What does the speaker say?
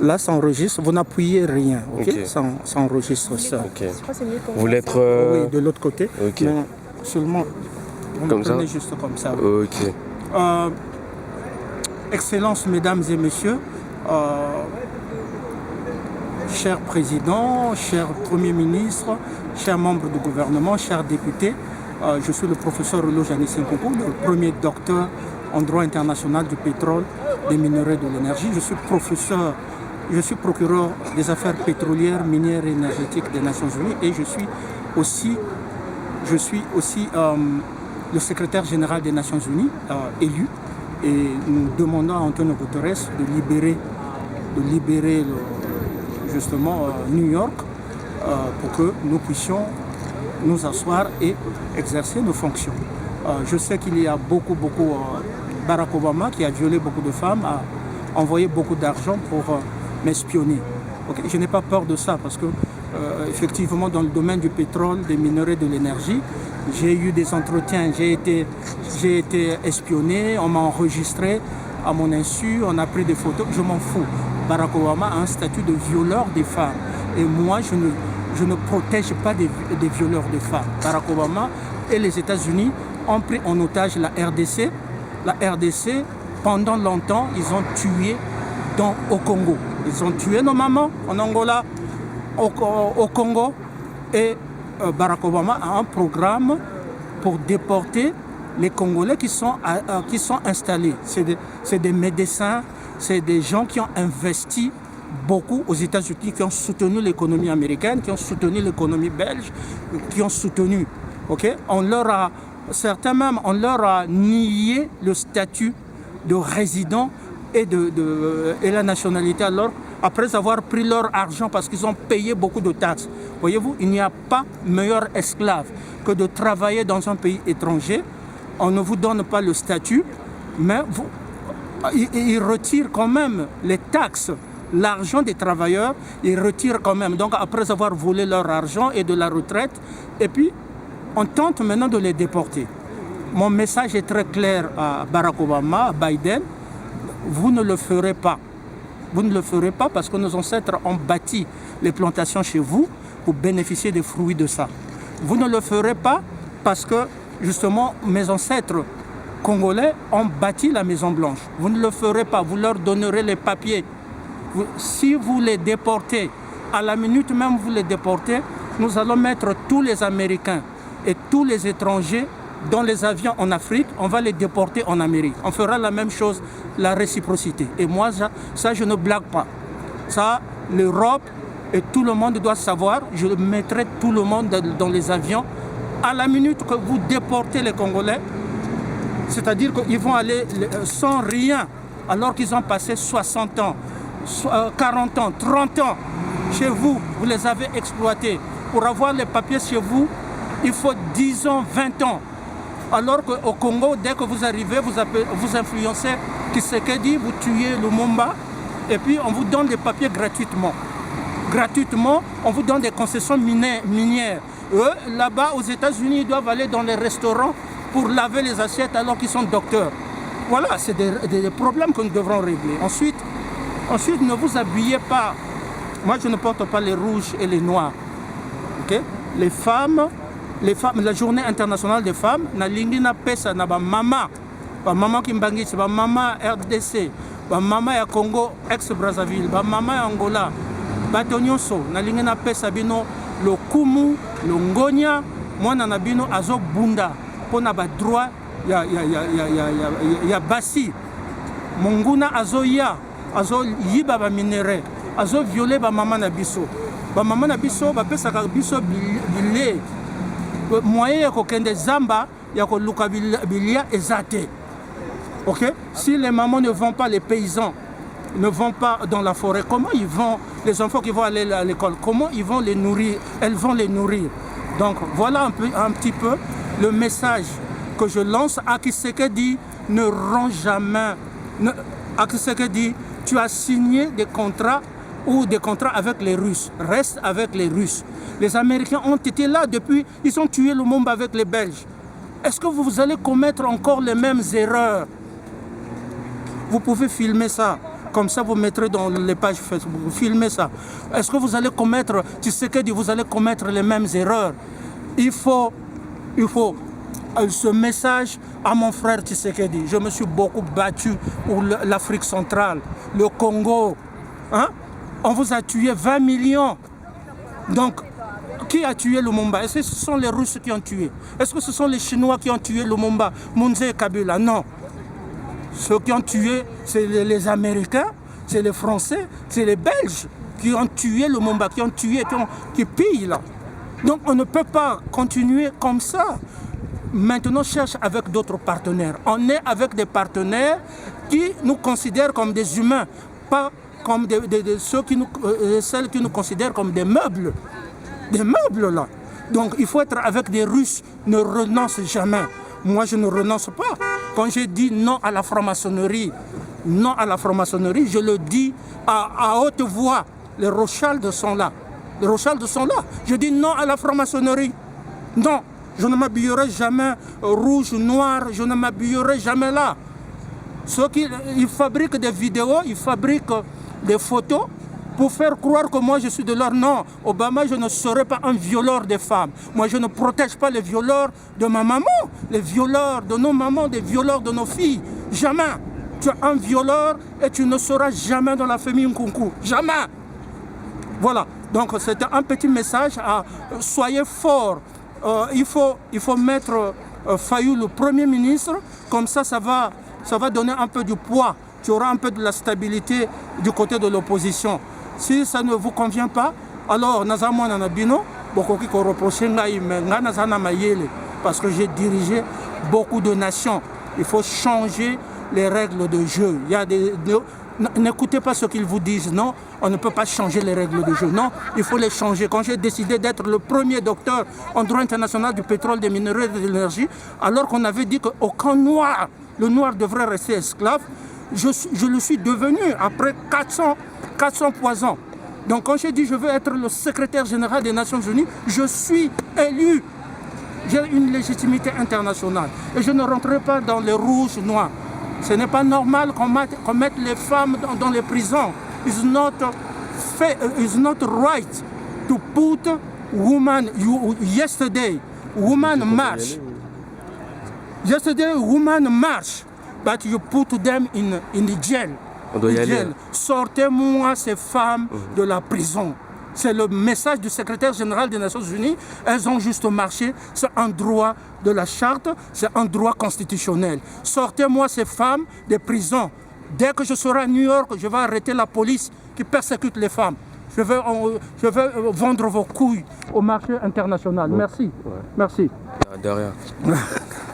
Là, ça enregistre. Vous n'appuyez rien, ok? Ok. Ça enregistre ça. Ok. Je crois que c'est mieux qu'on Vous voulez être... Oui, de l'autre côté. Ok. Mais seulement, vous Comme me ça? prenez juste comme ça. Ok. Excellences, mesdames et messieurs, chers présidents, chers premiers ministres, chers membres du gouvernement, chers députés, je suis le professeur Olo Janis Nkoku, le premier docteur en droit international du pétrole, des minerais et de l'énergie. Je suis procureur des affaires pétrolières, minières et énergétiques des Nations Unies et je suis aussi le secrétaire général des Nations Unies élu. Et nous demandons à Antonio Guterres de libérer justement New York pour que nous puissions nous asseoir et exercer nos fonctions. Je sais qu'il y a beaucoup, Barack Obama qui a violé beaucoup de femmes, a envoyé beaucoup d'argent pour m'espionner. Okay? Je n'ai pas peur de ça parce que effectivement dans le domaine du pétrole, des minerais, de l'énergie, j'ai eu des entretiens, j'ai été espionné, on m'a enregistré à mon insu, on a pris des photos, je m'en fous. Barack Obama a un statut de violeur des femmes et moi je ne protège pas des violeurs de femmes. Barack Obama et les États-Unis ont pris en otage la RDC. La RDC, pendant longtemps, ils ont tué au Congo. Ils ont tué nos mamans en Angola, au Congo. Et Barack Obama a un programme pour déporter les Congolais qui sont installés. C'est des médecins, c'est des gens qui ont investi beaucoup aux États-Unis, qui ont soutenu l'économie américaine, qui ont soutenu l'économie belge, qui ont soutenu. Okay? Certains même, on leur a nié le statut de résident et la nationalité alors après avoir pris leur argent parce qu'ils ont payé beaucoup de taxes. Voyez-vous, il n'y a pas meilleur esclave que de travailler dans un pays étranger. On ne vous donne pas le statut, mais ils retirent quand même les taxes, l'argent des travailleurs, ils retirent quand même. Donc après avoir volé leur argent et de la retraite, et puis on tente maintenant de les déporter. Mon message est très clair à Barack Obama, à Biden. Vous ne le ferez pas. Vous ne le ferez pas parce que nos ancêtres ont bâti les plantations chez vous pour bénéficier des fruits de ça. Vous ne le ferez pas parce que, justement, mes ancêtres congolais ont bâti la Maison Blanche. Vous ne le ferez pas. Vous leur donnerez les papiers. Si vous les déportez, à la minute même vous les déportez, nous allons mettre tous les Américains et tous les étrangers dans les avions en Afrique, on va les déporter en Amérique. On fera la même chose, la réciprocité. Et moi, ça je ne blague pas. Ça, l'Europe et tout le monde doit savoir. Je mettrai tout le monde dans les avions. À la minute que vous déportez les Congolais, c'est-à-dire qu'ils vont aller sans rien, alors qu'ils ont passé 60 ans, 40 ans, 30 ans chez vous, vous les avez exploités. Pour avoir les papiers chez vous, il faut 10 ans, 20 ans. Alors qu'au Congo, dès que vous arrivez, vous influencez Tshisekedi, vous tuez Lumumba, et puis on vous donne des papiers gratuitement. Gratuitement, on vous donne des concessions minières. Eux, là-bas, aux États-Unis, ils doivent aller dans les restaurants pour laver les assiettes alors qu'ils sont docteurs. Voilà, c'est des problèmes que nous devrons régler. Ensuite, ne vous habillez pas. Moi, je ne porte pas les rouges et les noirs. Okay? Les femmes, la journée internationale des femmes, na lingi na pesa na ba mama Kimbangisi, ba mama RDC, ba mama ya Congo ex-Brazzaville, ba mama ya Angola, bato nyonso na lingi na pesa bino lokumu, longonya, mwana na bino azo bunda pona ba droit ya basi. Monguna azo yiba ba minere, azo violer ba mama na biso. Ba mama na biso ba pesa ka biso bile. Moyen ya kokende zamba ya koluka bilia ezate. OK? Si les mamans ne vont pas, les paysans ne vont pas dans la forêt, comment ils vont, les enfants qui vont aller à l'école, comment ils vont les nourrir? Elles vont les nourrir. Donc voilà un petit peu le message que je lance à Tshisekedi. Ne rends jamais. À Tshisekedi, tu as signé des contrats ou des contrats avec les Russes. Reste avec les Russes. Les Américains ont été là depuis, ils ont tué le monde avec les Belges. Est-ce que vous allez commettre encore les mêmes erreurs? Vous pouvez filmer ça. Comme ça, vous mettrez dans les pages Facebook, vous filmez ça. Est-ce que vous allez commettre, Tshisekedi, vous allez commettre les mêmes erreurs? Il faut ce message à mon frère Tshisekedi. Je me suis beaucoup battu pour l'Afrique centrale, le Congo. Hein? On vous a tué 20 millions. Donc, qui a tué Lumumba? Est-ce que ce sont les Russes qui ont tué? Est-ce que ce sont les Chinois qui ont tué Lumumba, Mounze et Kabila? Non. Ceux qui ont tué, c'est les Américains, c'est les Français, c'est les Belges qui ont tué Lumumba, qui ont tué, qui pillent là. Donc on ne peut pas continuer comme ça. Maintenant, on cherche avec d'autres partenaires. On est avec des partenaires qui nous considèrent comme des humains, pas comme celles qui nous considèrent comme des meubles. Des meubles là. Donc il faut être avec des Russes, ne renonce jamais. Moi je ne renonce pas. Quand j'ai dit non à la franc-maçonnerie, non à la franc-maçonnerie, je le dis à haute voix. Les Rothschild sont là. Les Rothschild sont là. Je dis non à la franc-maçonnerie. Non, je ne m'habillerai jamais rouge, noir, je ne m'habillerai jamais là. Ceux qui ils fabriquent des vidéos, ils fabriquent des photos pour faire croire que moi je suis de leur nom. Obama, je ne serai pas un violeur des femmes. Moi je ne protège pas les violeurs de ma maman, les violeurs de nos mamans, les violeurs de nos filles. Jamais. Tu es un violeur et tu ne seras jamais dans la famille Nkunku. Jamais. Voilà. Donc c'était un petit message à soyez forts. Il faut mettre Fayou le Premier ministre, comme ça va donner un peu du poids. Tu auras un peu de la stabilité du côté de l'opposition. Si ça ne vous convient pas, alors Nazamouan Nanabino, parce que j'ai dirigé beaucoup de nations. Il faut changer les règles de jeu. N'écoutez pas ce qu'ils vous disent, non, on ne peut pas changer les règles de jeu, non, il faut les changer. Quand j'ai décidé d'être le premier docteur en droit international du pétrole, des minéraux et de l'énergie, alors qu'on avait dit qu'aucun noir, le noir devrait rester esclave, je le suis devenu après 400 poisons. Donc quand j'ai dit je veux être le secrétaire général des Nations Unies, je suis élu. J'ai une légitimité internationale et je ne rentrerai pas dans les rouges noirs. Ce n'est pas normal qu'on mette les femmes dans les prisons. It's not right to put women. Yesterday, women march. Yesterday, women march, but you put them in the jail. On doit y aller. Sortez-moi ces femmes de la prison. C'est le message du secrétaire général des Nations Unies. Elles ont juste marché. C'est un droit de la charte, c'est un droit constitutionnel. Sortez-moi ces femmes des prisons. Dès que je serai à New York, je vais arrêter la police qui persécute les femmes. Je vais vendre vos couilles au marché international. Merci. Ouais. Merci. De rien.